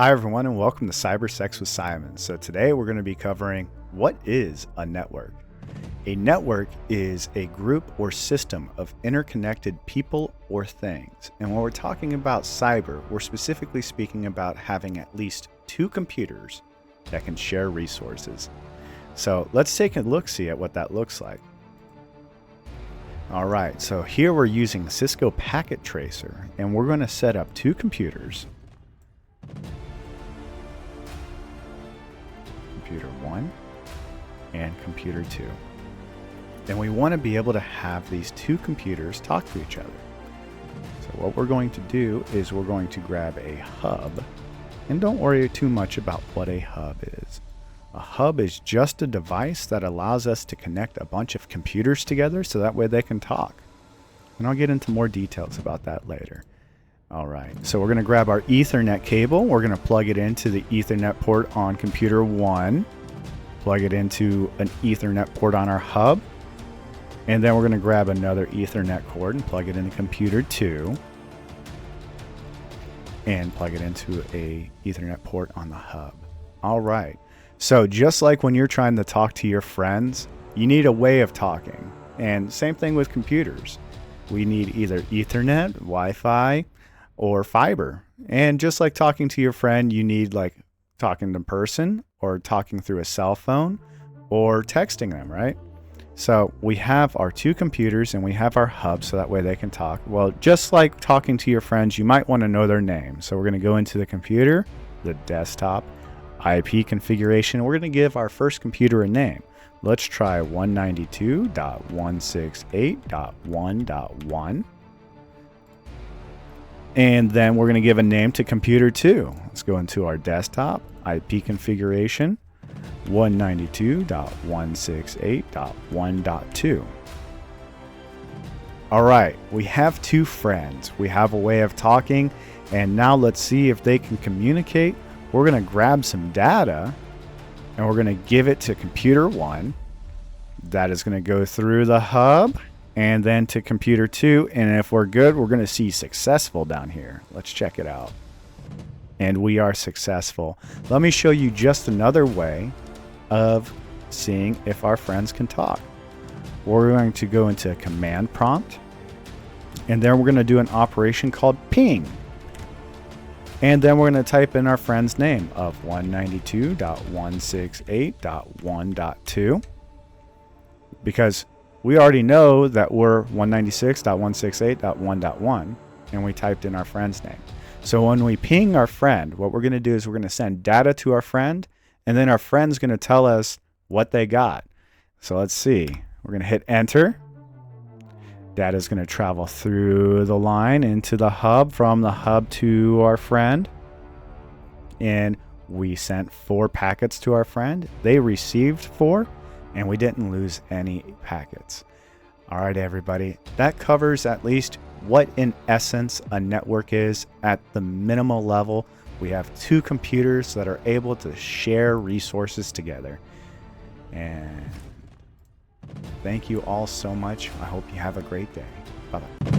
Hi everyone and welcome to Cyber Sex with Simon. So today we're going to be covering what is a network. A network is a group or system of interconnected people or things. And when we're talking about cyber, we're specifically speaking about having at least two computers that can share resources. So let's take a look-see at what that looks like. All right, so here we're using Cisco Packet Tracer and we're going to set up two computers. Computer 1 and computer 2. Then we want to be able to have these two computers talk to each other. So what we're going to do is we're going to grab a hub, and don't worry too much about what a hub is. A hub is just a device that allows us to connect a bunch of computers together so that way they can talk. And I'll get into more details about that later. All right, so we're going to grab our Ethernet cable. We're going to plug it into the Ethernet port on computer 1, plug it into an Ethernet port on our hub, and then we're going to grab another Ethernet cord and plug it into computer 2, and plug it into a Ethernet port on the hub. All right, so just like when you're trying to talk to your friends, you need a way of talking. And same thing with computers. We need either Ethernet, Wi-Fi, or fiber. And just like talking to your friend, you need like talking in person or talking through a cell phone or texting them, right? So we have our two computers and we have our hub so that way they can talk. Well, just like talking to your friends, you might want to know their name. So we're going to go into the computer, the desktop, IP configuration. We're going to give our first computer a name. Let's try 192.168.1.1. And then we're going to give a name to computer 2. Let's go into our desktop, IP configuration, 192.168.1.2. All right, we have two friends. We have a way of talking, and now let's see if they can communicate. We're going to grab some data, and we're going to give it to computer 1. That is going to go through the hub, and then to computer 2, and if we're good, we're going to see successful down here. Let's check it out. And we are successful. Let me show you just another way of seeing if our friends can talk. We're going to go into a command prompt, and then we're going to do an operation called ping. And then we're going to type in our friend's name of 192.168.1.2 because we already know that we're 196.168.1.1 and we typed in our friend's name. So when we ping our friend, what we're going to do is we're going to send data to our friend, and then our friend's going to tell us what they got. So let's see. We're going to hit enter. Data is going to travel through the line into the hub, from the hub to our friend. And we sent 4 packets to our friend. They received 4. And we didn't lose any packets. All right, everybody, that covers at least what in essence a network is at the minimal level. We have two computers that are able to share resources together. And thank you all so much. I hope you have a great day. Bye-bye.